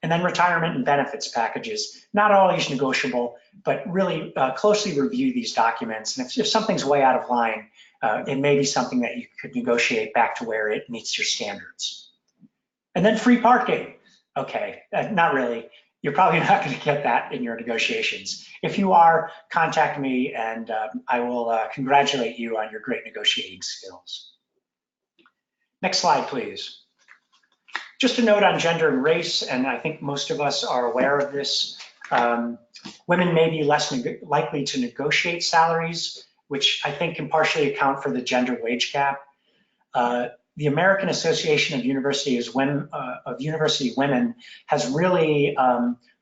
And then retirement and benefits packages, not always negotiable, but really closely review these documents. And if something's way out of line, it may be something that you could negotiate back to where it meets your standards. And then free parking. Okay, not really. You're probably not going to get that in your negotiations. If you are, contact me and I will congratulate you on your great negotiating skills. Next slide, please. Just a note on gender and race, and I think most of us are aware of this. Women may be less likely to negotiate salaries, which I think can partially account for the gender wage gap. The American Association of University Women has really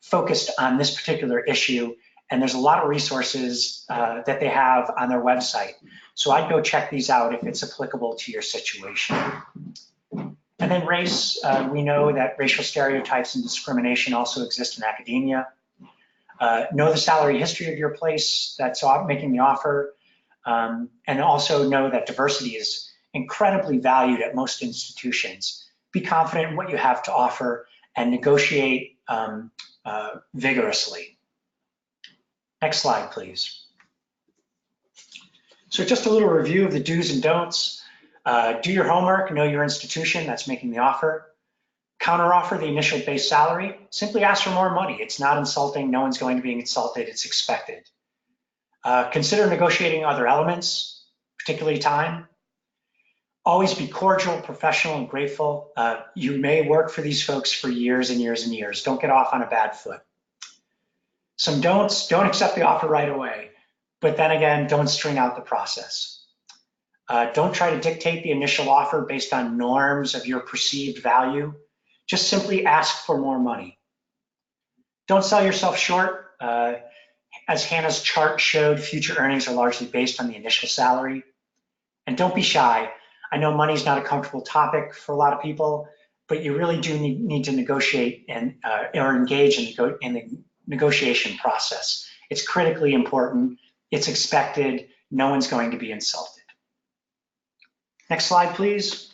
focused on this particular issue, and there's a lot of resources that they have on their website. So I'd go check these out if it's applicable to your situation. And then race, we know that racial stereotypes and discrimination also exist in academia. Know the salary history of your place that's making the offer, and also know that diversity is incredibly valued at most institutions. Be confident in what you have to offer and negotiate vigorously. Next slide, please. So just a little review of the do's and don'ts. Do your homework, know your institution that's making the offer. Counteroffer the initial base salary. Simply ask for more money. It's not insulting. No one's going to be insulted. It's expected. Consider negotiating other elements, particularly time. Always be cordial, professional, and grateful. You may work for these folks for years and years and years. Don't get off on a bad foot. Some don'ts: don't accept the offer right away. But then again, don't string out the process. Don't try to dictate the initial offer based on norms of your perceived value. Just simply ask for more money. Don't sell yourself short. As Hannah's chart showed, future earnings are largely based on the initial salary. And don't be shy. I know money is not a comfortable topic for a lot of people, but you really do need to negotiate and or engage in the negotiation process. It's critically important. It's expected. No one's going to be insulted. Next slide, please.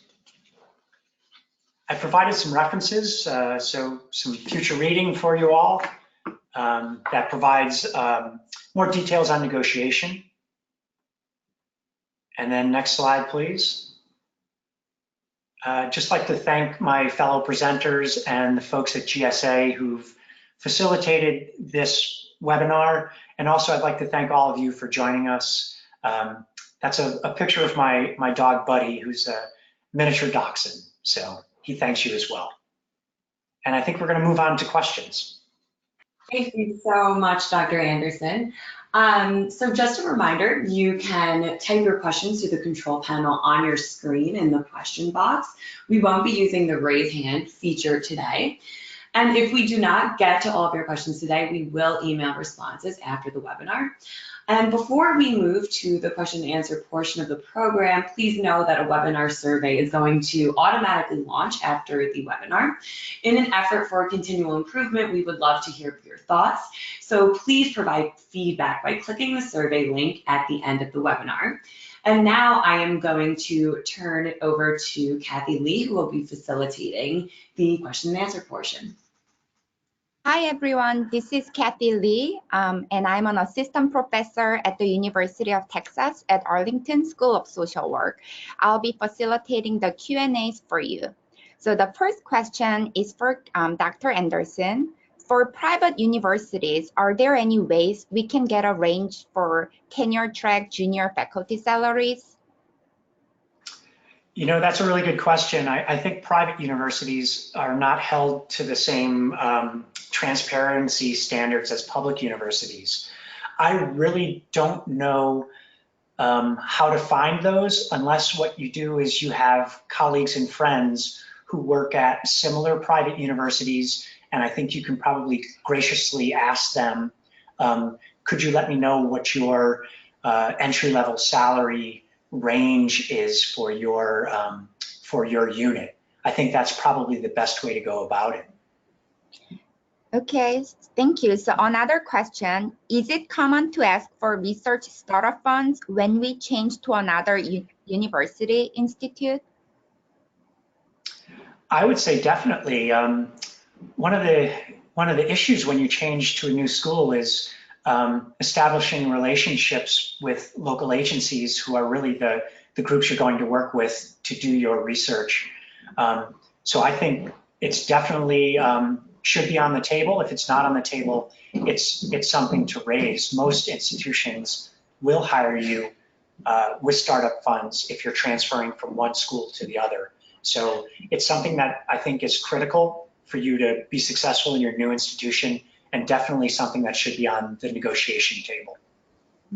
I provided some references, so some future reading for you all that provides more details on negotiation. And then next slide, please. Just like to thank my fellow presenters and the folks at GSA who've facilitated this webinar. And also I'd like to thank all of you for joining us. That's a picture of my dog Buddy, who's a miniature dachshund. So he thanks you as well. And I think we're gonna move on to questions. Thank you so much, Dr. Anderson. So just a reminder, you can type your questions to the control panel on your screen in the question box. We won't be using the raise hand feature today. And if we do not get to all of your questions today, we will email responses after the webinar. And before we move to the question and answer portion of the program, please know that a webinar survey is going to automatically launch after the webinar. In an effort for continual improvement, we would love to hear your thoughts. So please provide feedback by clicking the survey link at the end of the webinar. And now I am going to turn it over to Kathy Lee, who will be facilitating the question and answer portion. Hi everyone, this is Kathy Lee, and I'm an assistant professor at the University of Texas at Arlington School of Social Work. I'll be facilitating the Q&As for you. So the first question is for Dr. Anderson. For private universities, are there any ways we can get a range for tenure-track junior faculty salaries? You know, that's a really good question. I think private universities are not held to the same transparency standards as public universities. I really don't know how to find those unless what you do is you have colleagues and friends who work at similar private universities, and I think you can probably graciously ask them, could you let me know what your entry-level salary range is for your unit? I think that's probably the best way to go about it. Okay, thank you. So another question, is it common to ask for research startup funds when we change to another university institute? I would say definitely. One of the issues when you change to a new school is establishing relationships with local agencies who are really the groups you're going to work with to do your research. So I think it's definitely should be on the table. If it's not on the table, it's something to raise. Most institutions will hire you with startup funds if you're transferring from one school to the other. So it's something that I think is critical for you to be successful in your new institution, and definitely something that should be on the negotiation table.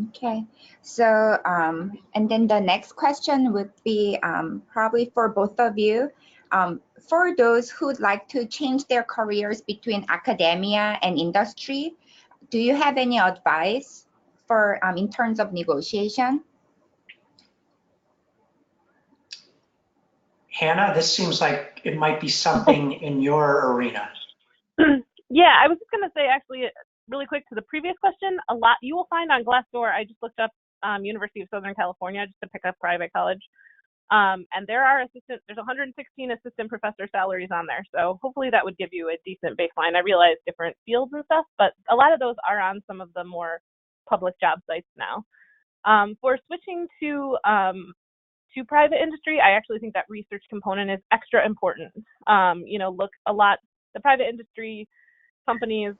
Okay, so and then the next question would be probably for both of you. For those who'd like to change their careers between academia and industry, do you have any advice for in terms of negotiation? Hannah, this seems like it might be something in your arena. Yeah, I was just going to say, actually, really quick to the previous question, a lot you will find on Glassdoor. I just looked up University of Southern California just to pick a private college. And there's 116 assistant professor salaries on there. So hopefully that would give you a decent baseline. I realize different fields and stuff, but a lot of those are on some of the more public job sites now. For switching to private industry, I actually think that research component is extra important. The private industry companies,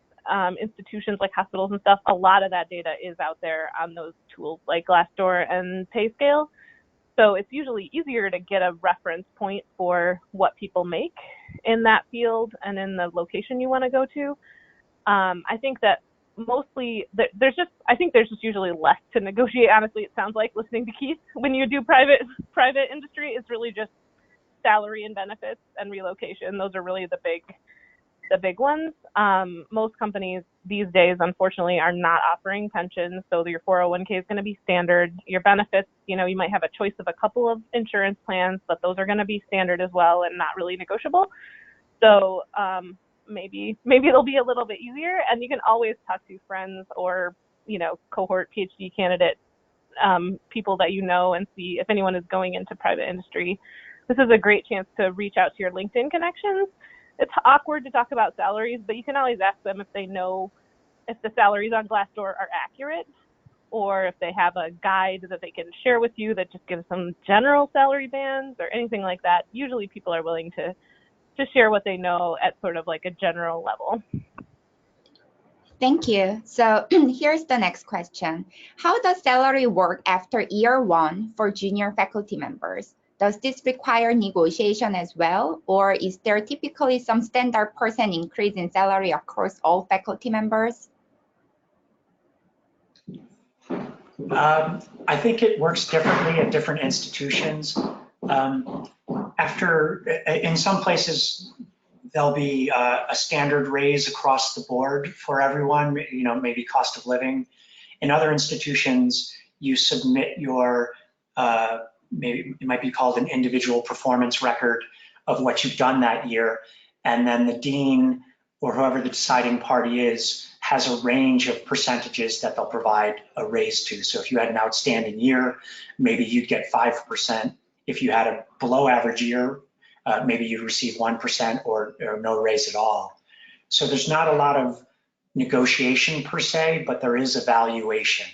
institutions like hospitals and stuff, a lot of that data is out there on those tools like Glassdoor and PayScale. So it's usually easier to get a reference point for what people make in that field and in the location you want to go to. I think that mostly there's just usually less to negotiate. Honestly, it sounds like, listening to Keith, when you do private industry, it's really just salary and benefits and relocation. Those are really the big ones. Most companies these days, unfortunately, are not offering pensions, so your 401k is going to be standard. Your benefits, you might have a choice of a couple of insurance plans, but those are going to be standard as well and not really negotiable. So maybe it'll be a little bit easier, and you can always talk to friends or cohort PhD candidate people that and see if anyone is going into private industry. This is a great chance to reach out to your LinkedIn connections. It's awkward to talk about salaries, but you can always ask them if they know if the salaries on Glassdoor are accurate, or if they have a guide that they can share with you that just gives some general salary bands or anything like that. Usually people are willing to share what they know at sort of like a general level. Thank you. So here's the next question. How does salary work after year 1 for junior faculty members? Does this require negotiation as well, or is there typically some standard % increase in salary across all faculty members? I think it works differently at different institutions. In some places, there'll be a standard raise across the board for everyone, maybe cost of living. In other institutions, you submit your, maybe it might be called an individual performance record of what you've done that year, and then the dean or whoever the deciding party is has a range of percentages that they'll provide a raise to. So if you had an outstanding year, maybe you'd get 5%. If you had a below average year, maybe you'd receive 1% or no raise at all. So there's not a lot of negotiation per se, but there is evaluation.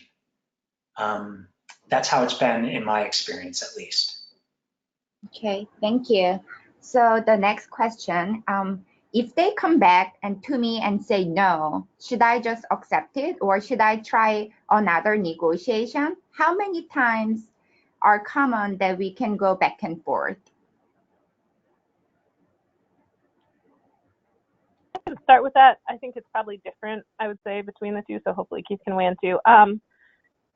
That's how it's been in my experience, at least. Okay, thank you. So the next question, if they come back to me and say no, should I just accept it or should I try another negotiation? How many times are common that we can go back and forth? I can start with that. I think it's probably different, I would say, between the two, so hopefully Keith can weigh in too.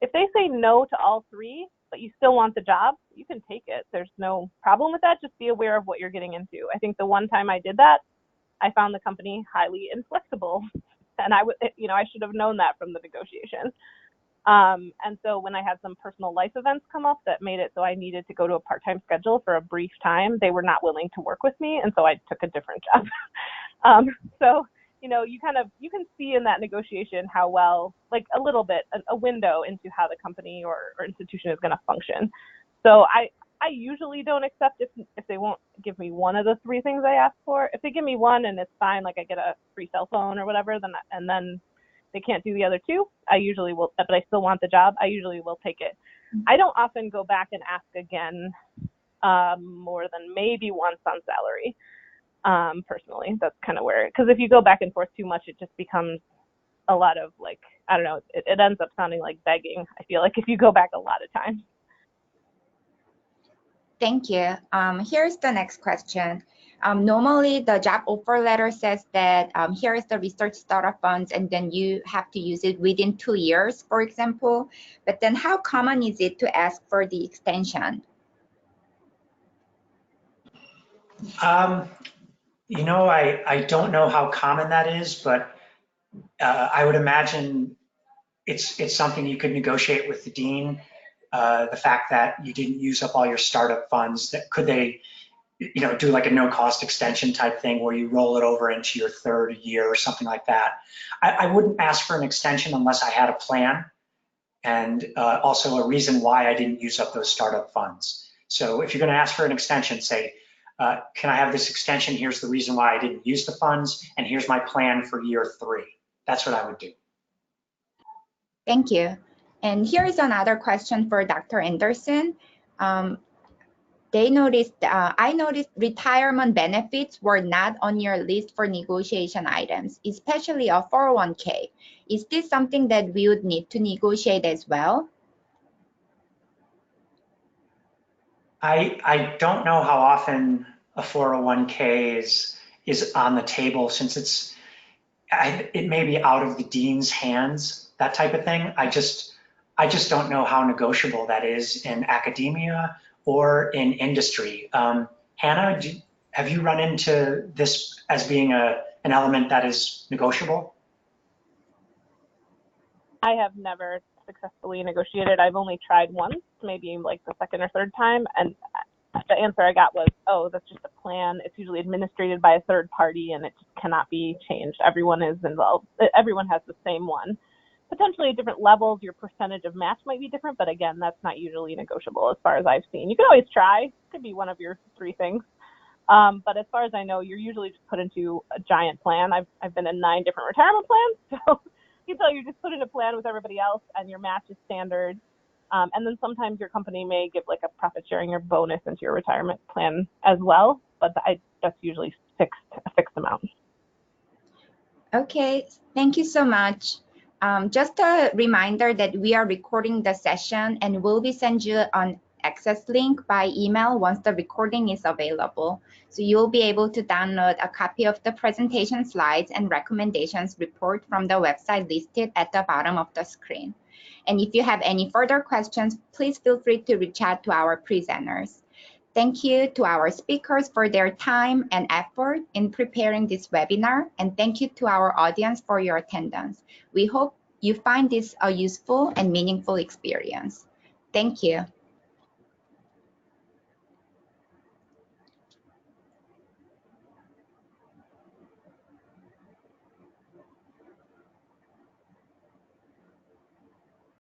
If they say no to all three, but you still want the job, you can take it. There's no problem with that. Just be aware of what you're getting into. I think the one time I did that, I found the company highly inflexible, and I should have known that from the negotiation. And so when I had some personal life events come up that made it so I needed to go to a part-time schedule for a brief time, they were not willing to work with me, and so I took a different job. So you can see in that negotiation how well, like a little bit, a window into how the company or institution is going to function. So I usually don't accept if they won't give me one of the three things I asked for. If they give me one and it's fine, like I get a free cell phone or whatever, then they can't do the other two, I usually will, but I still want the job, I usually will take it. I don't often go back and ask again more than maybe once on salary. Personally, that's kind of where, because if you go back and forth too much, it just becomes a lot of like, I don't know, it ends up sounding like begging, I feel like, if you go back a lot of times. Thank you. Here's the next question. Normally, the job offer letter says that here is the research startup funds, and then you have to use it within 2 years, for example. But then how common is it to ask for the extension? I don't know how common that is, but I would imagine it's something you could negotiate with the dean. The fact that you didn't use up all your startup funds, could they, do like a no cost extension type thing where you roll it over into your third year or something like that. I wouldn't ask for an extension unless I had a plan and also a reason why I didn't use up those startup funds. So if you're going to ask for an extension, say, can I have this extension? Here's the reason why I didn't use the funds, and here's my plan for year 3. That's what I would do. Thank you. And here is another question for Dr. Anderson. I noticed retirement benefits were not on your list for negotiation items, especially a 401k. Is this something that we would need to negotiate as well? I don't know how often a 401k is on the table, since it may be out of the dean's hands, that type of thing. I just don't know how negotiable that is in academia or in industry. Hannah, have you run into this as being an element that is negotiable? I have never successfully negotiated. I've only tried once, maybe like the second or third time, and the answer I got was, oh, that's just a plan. It's usually administrated by a third party and it just cannot be changed. Everyone is involved. Everyone has the same one. Potentially at different levels, your percentage of match might be different, but again, that's not usually negotiable as far as I've seen. You can always try. It could be one of your 3 things. But as far as I know, you're usually just put into a giant plan. I've been in 9 different retirement plans, so you can tell you're just put in a plan with everybody else and your match is standard. And then sometimes your company may give like a profit sharing or bonus into your retirement plan as well, but that's usually a fixed amount. Okay, thank you so much. Just a reminder that we are recording the session and we'll be sending you an access link by email once the recording is available. So you'll be able to download a copy of the presentation slides and recommendations report from the website listed at the bottom of the screen. And if you have any further questions, please feel free to reach out to our presenters. Thank you to our speakers for their time and effort in preparing this webinar, and thank you to our audience for your attendance. We hope you find this a useful and meaningful experience. Thank you.